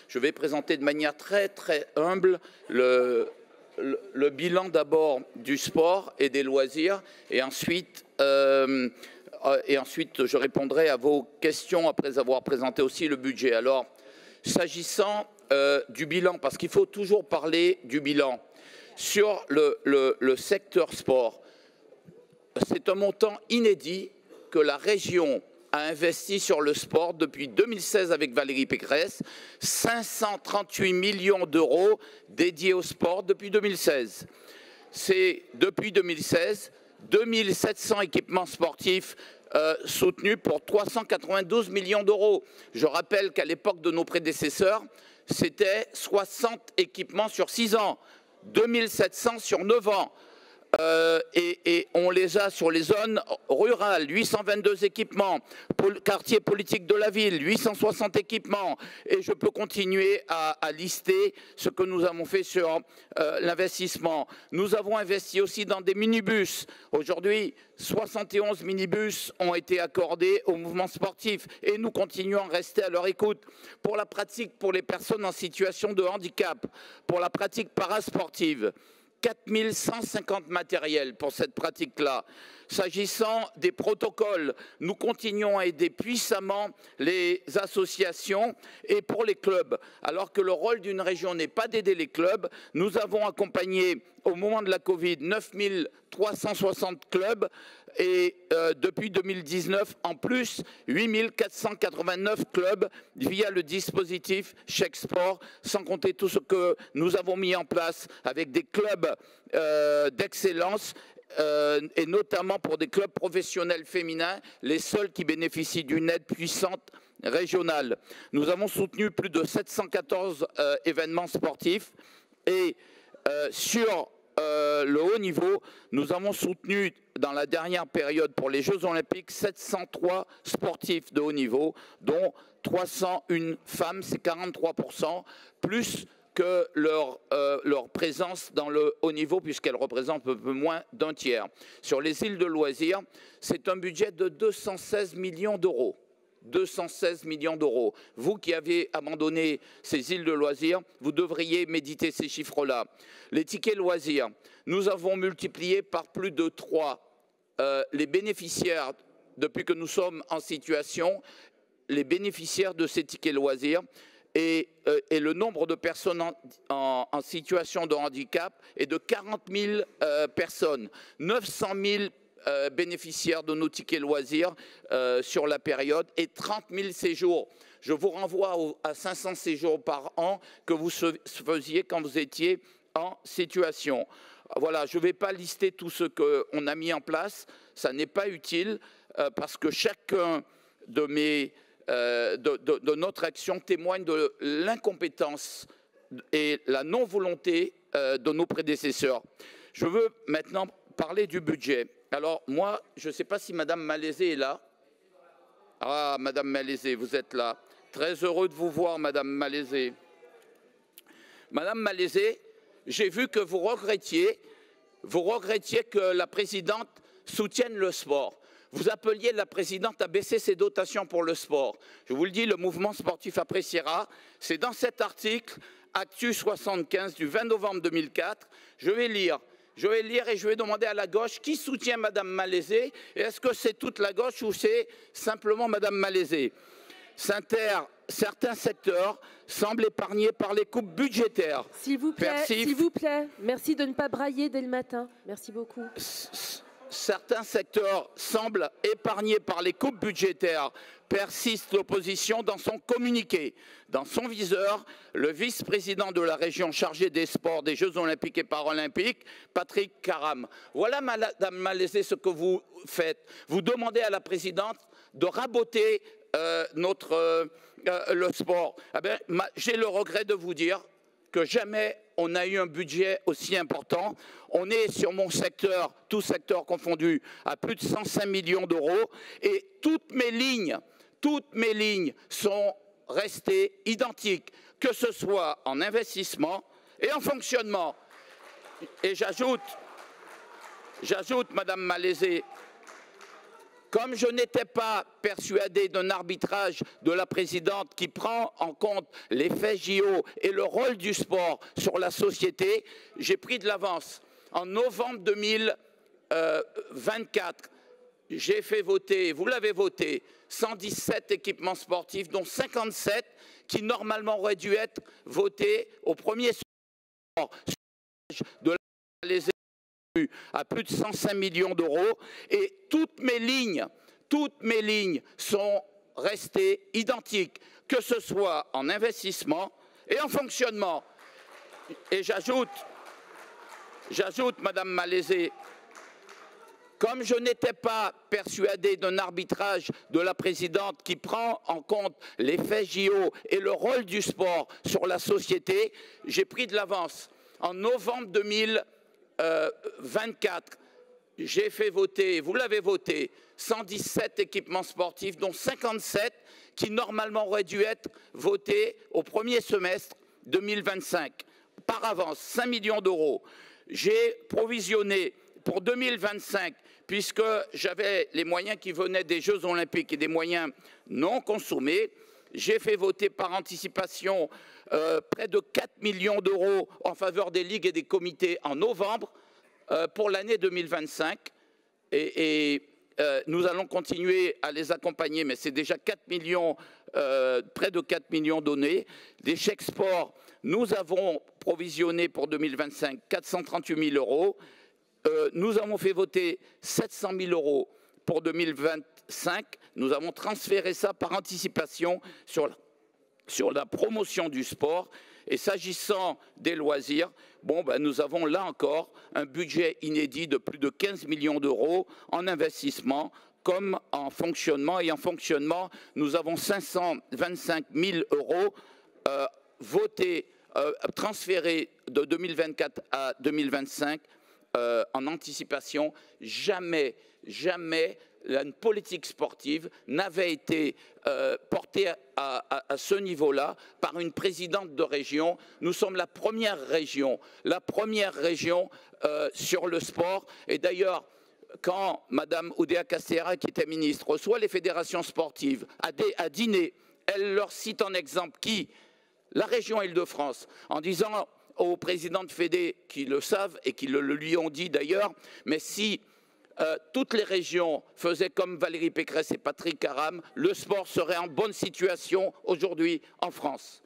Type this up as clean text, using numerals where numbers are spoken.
Je vais présenter de manière très humble le bilan d'abord du sport et des loisirs, et ensuite je répondrai à vos questions après avoir présenté aussi le budget. Alors, s'agissant du bilan, parce qu'il faut toujours parler du bilan, sur le secteur sport, c'est un montant inédit que la région a investi sur le sport depuis 2016 avec Valérie Pécresse, 538 millions d'euros dédiés au sport depuis 2016. C'est depuis 2016, 2700 équipements sportifs soutenus pour 392 millions d'euros. Je rappelle qu'à l'époque de nos prédécesseurs, c'était 60 équipements sur 6 ans, 2700 sur 9 ans. Et on les a sur les zones rurales, 822 équipements, pour le quartier politique de la ville, 860 équipements, et je peux continuer à lister ce que nous avons fait sur l'investissement. Nous avons investi aussi dans des minibus. Aujourd'hui, 71 minibus ont été accordés au mouvement sportif et nous continuons à rester à leur écoute. Pour la pratique pour les personnes en situation de handicap, pour la pratique parasportive, 4150 matériels pour cette pratique-là. S'agissant des protocoles, nous continuons à aider puissamment les associations et pour les clubs. Alors que le rôle d'une région n'est pas d'aider les clubs, nous avons accompagné au moment de la Covid 9360 clubs et depuis 2019 en plus 8489 clubs via le dispositif Chèque Sport, sans compter tout ce que nous avons mis en place avec des clubs d'excellence et notamment pour des clubs professionnels féminins, les seuls qui bénéficient d'une aide puissante régionale. Nous avons soutenu plus de 714 événements sportifs et sur le haut niveau, nous avons soutenu dans la dernière période pour les Jeux Olympiques 703 sportifs de haut niveau, dont 301 femmes, c'est 43%, plus que leur présence dans le haut niveau, puisqu'elle représente un peu moins d'un tiers. Sur les îles de loisirs, c'est un budget de 216 millions d'euros. 216 millions d'euros. Vous qui avez abandonné ces îles de loisirs, vous devriez méditer ces chiffres-là. Les tickets loisirs, nous avons multiplié par plus de 3 les bénéficiaires, depuis que nous sommes en situation, les bénéficiaires de ces tickets loisirs. Et le nombre de personnes en situation de handicap est de 40 000 personnes, 900 000 bénéficiaires de nos tickets loisirs sur la période et 30 000 séjours. Je vous renvoie à 500 séjours par an que vous faisiez quand vous étiez en situation. Voilà, je ne vais pas lister tout ce qu'on a mis en place, ça n'est pas utile parce que chacun de notre action témoigne de l'incompétence et la non-volonté de nos prédécesseurs. Je veux maintenant parler du budget. Alors moi, je ne sais pas si Madame Malaisé est là. Ah, Madame Malaisé, vous êtes là. Très heureux de vous voir, Madame Malaisé. Madame Malaisé, j'ai vu que vous regrettiez que la présidente soutienne le sport. Vous appeliez la présidente à baisser ses dotations pour le sport. Je vous le dis, le mouvement sportif appréciera. C'est dans cet article, Actu 75 du 20 novembre 2004. Je vais lire et je vais demander à la gauche qui soutient Madame Malaisé. Est-ce que c'est toute la gauche ou c'est simplement Madame Malaisé? Certains secteurs semblent épargnés par les coupes budgétaires. S'il vous plaît, merci de ne pas brailler dès le matin. Merci beaucoup. Certains secteurs semblent épargnés par les coupes budgétaires, persiste l'opposition dans son communiqué. Dans son viseur, le vice-président de la région chargé des sports, des Jeux Olympiques et Paralympiques, Patrick Caram. Voilà, Madame Malaisé, ce que vous faites. Vous demandez à la présidente de raboter le sport. Eh bien, j'ai le regret de vous dire que jamais on a eu un budget aussi important. On est sur mon secteur, tout secteur confondu, à plus de 105 millions d'euros. Et toutes mes lignes sont restées identiques, que ce soit en investissement et en fonctionnement. Et j'ajoute, Madame Malaisé, Comme je n'étais pas persuadé d'un arbitrage de la présidente qui prend en compte les faits JO et le rôle du sport sur la société, j'ai pris de l'avance. En novembre 2024, j'ai fait voter, vous l'avez voté, 117 équipements sportifs, dont 57 qui normalement auraient dû être votés au premier sport de les à plus de 105 millions d'euros, et toutes mes lignes sont restées identiques, que ce soit en investissement et en fonctionnement. Et j'ajoute, Madame Malézé, comme je n'étais pas persuadé d'un arbitrage de la présidente qui prend en compte les faits JO et le rôle du sport sur la société, j'ai pris de l'avance. En novembre 2024, j'ai fait voter, vous l'avez voté, 117 équipements sportifs, dont 57 qui normalement auraient dû être votés au premier semestre 2025. Par avance, 5 millions d'euros. J'ai provisionné pour 2025, puisque j'avais les moyens qui venaient des Jeux Olympiques et des moyens non consommés, j'ai fait voter par anticipation près de 4 millions d'euros en faveur des ligues et des comités en novembre pour l'année 2025. Nous allons continuer à les accompagner, mais c'est déjà 4 millions, près de 4 millions donnés. Des chèques sport, nous avons provisionné pour 2025 438 000 euros. Nous avons fait voter 700 000 euros pour 2025. Nous avons transféré ça par anticipation sur la promotion du sport. Et s'agissant des loisirs, nous avons là encore un budget inédit de plus de 15 millions d'euros en investissement comme en fonctionnement. Et en fonctionnement, nous avons 525 000 euros transférés de 2024 à 2025 en anticipation. Jamais une politique sportive n'avait été portée à ce niveau-là par une présidente de région. Nous sommes la première région sur le sport. Et d'ailleurs, quand Mme Oudéa Castéra, qui était ministre, reçoit les fédérations sportives à dîner, elle leur cite en exemple qui? La région Île-de-France, en disant aux présidents de fédé qui le savent et qui le lui ont dit d'ailleurs, mais si toutes les régions faisaient comme Valérie Pécresse et Patrick Caram, le sport serait en bonne situation aujourd'hui en France.